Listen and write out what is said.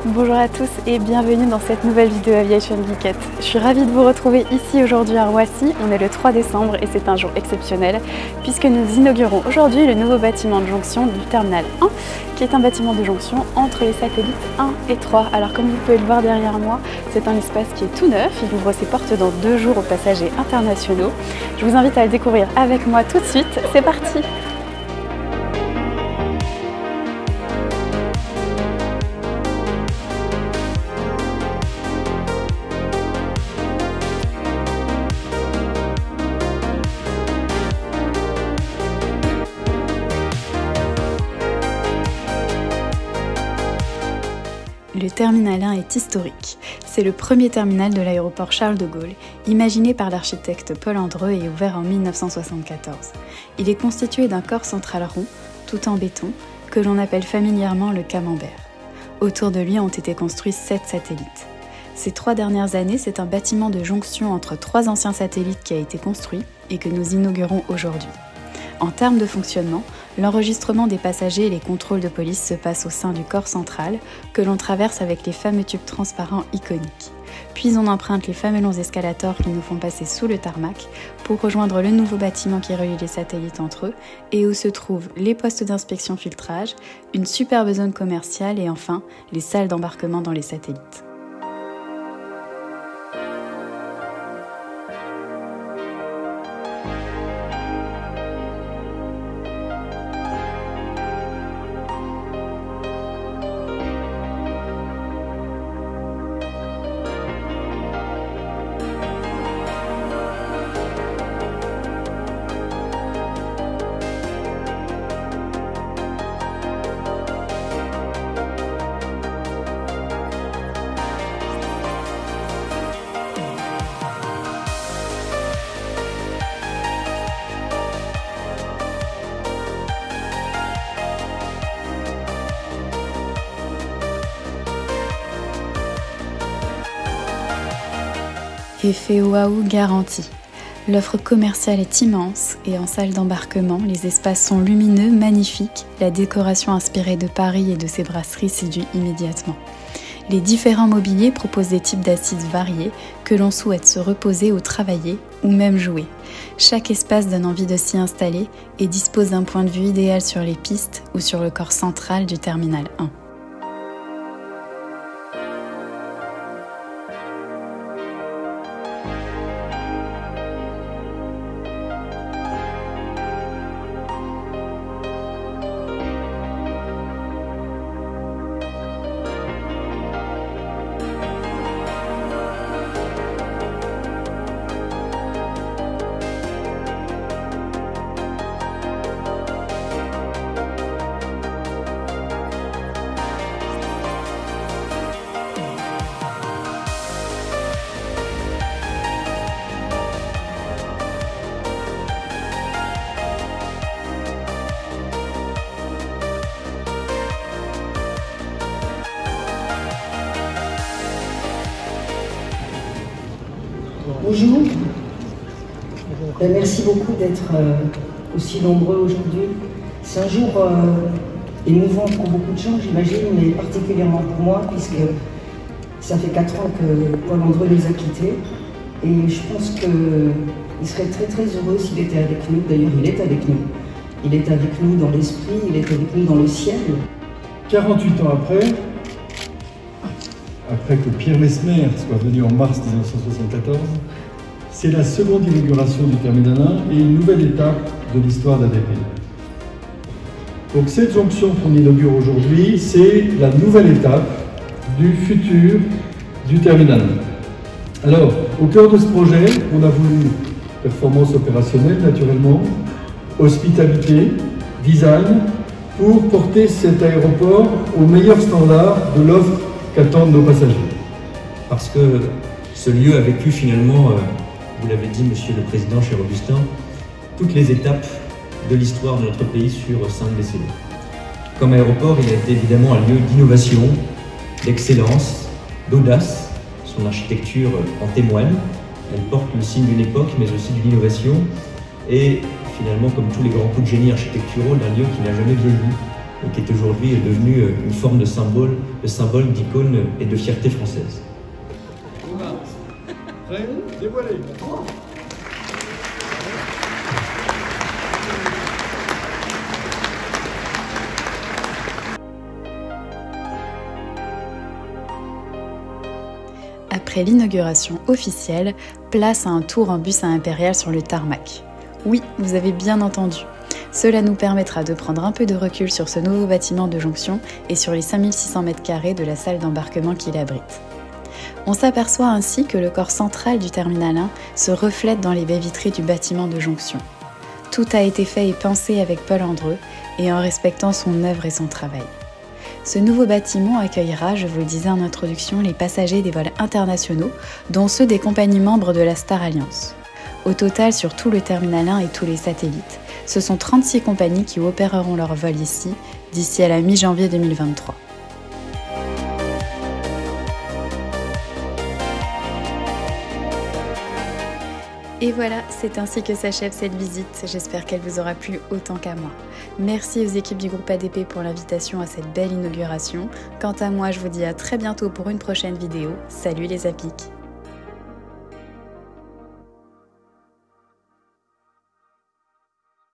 Bonjour à tous et bienvenue dans cette nouvelle vidéo Aviation Geekette. Je suis ravie de vous retrouver ici aujourd'hui à Roissy. On est le 3 décembre et c'est un jour exceptionnel puisque nous inaugurons aujourd'hui le nouveau bâtiment de jonction du Terminal 1 qui est un bâtiment de jonction entre les satellites 1 et 3. Alors comme vous pouvez le voir derrière moi, c'est un espace qui est tout neuf. Il ouvre ses portes dans 2 jours aux passagers internationaux. Je vous invite à le découvrir avec moi tout de suite. C'est parti! Le Terminal 1 est historique. C'est le premier terminal de l'aéroport Charles de Gaulle, imaginé par l'architecte Paul Andreu et ouvert en 1974. Il est constitué d'un corps central rond, tout en béton, que l'on appelle familièrement le camembert. Autour de lui ont été construits 7 satellites. Ces 3 dernières années, c'est un bâtiment de jonction entre 3 anciens satellites qui a été construit et que nous inaugurons aujourd'hui. En termes de fonctionnement, l'enregistrement des passagers et les contrôles de police se passent au sein du corps central, que l'on traverse avec les fameux tubes transparents iconiques. Puis on emprunte les fameux longs escalators qui nous font passer sous le tarmac pour rejoindre le nouveau bâtiment qui relie les satellites entre eux et où se trouvent les postes d'inspection filtrage, une superbe zone commerciale et enfin les salles d'embarquement dans les satellites. Effet waouh garanti. L'offre commerciale est immense et en salle d'embarquement, les espaces sont lumineux, magnifiques, la décoration inspirée de Paris et de ses brasseries séduit immédiatement. Les différents mobiliers proposent des types d'assises variés que l'on souhaite se reposer ou travailler ou même jouer. Chaque espace donne envie de s'y installer et dispose d'un point de vue idéal sur les pistes ou sur le corps central du Terminal 1. Bonjour, merci beaucoup d'être aussi nombreux aujourd'hui. C'est un jour émouvant pour beaucoup de gens, j'imagine, mais particulièrement pour moi, puisque ça fait 4 ans que Paul Andreu nous a quittés. Et je pense qu'il serait très très heureux s'il était avec nous. D'ailleurs, il est avec nous. Il est avec nous dans l'esprit, il est avec nous dans le ciel. 48 ans après que Pierre Messmer soit venu en mars 1974, c'est la seconde inauguration du Terminal 1 et une nouvelle étape de l'histoire d'ADP. Donc cette jonction qu'on inaugure aujourd'hui, c'est la nouvelle étape du futur du Terminal 1. Alors, au cœur de ce projet, on a voulu performance opérationnelle naturellement, hospitalité, design, pour porter cet aéroport au meilleur standard de l'offre qu'attendent nos passagers. Parce que ce lieu a vécu finalement, vous l'avez dit Monsieur le Président, cher Augustin, toutes les étapes de l'histoire de notre pays sur 5 décennies. Comme aéroport, il a été évidemment un lieu d'innovation, d'excellence, d'audace. Son architecture en témoigne. Elle porte le signe d'une époque, mais aussi d'une innovation. Et finalement, comme tous les grands coups de génie architecturaux, d'un lieu qui n'a jamais vieilli, et qui est aujourd'hui devenu une forme de symbole, d'icône et de fierté française. Prêt? Dévoilé. Après l'inauguration officielle, place à un tour en bus à Impérial sur le tarmac. Oui, vous avez bien entendu. Cela nous permettra de prendre un peu de recul sur ce nouveau bâtiment de jonction et sur les 5600 m² de la salle d'embarquement qu'il abrite. On s'aperçoit ainsi que le corps central du Terminal 1 se reflète dans les baies vitrées du bâtiment de jonction. Tout a été fait et pensé avec Paul Andreu et en respectant son œuvre et son travail. Ce nouveau bâtiment accueillera, je vous le disais en introduction, les passagers des vols internationaux, dont ceux des compagnies membres de la Star Alliance. Au total, sur tout le Terminal 1 et tous les satellites, ce sont 36 compagnies qui opéreront leur vol ici, d'ici à la mi-janvier 2023. Et voilà, c'est ainsi que s'achève cette visite. J'espère qu'elle vous aura plu autant qu'à moi. Merci aux équipes du groupe ADP pour l'invitation à cette belle inauguration. Quant à moi, je vous dis à très bientôt pour une prochaine vidéo. Salut les APIC!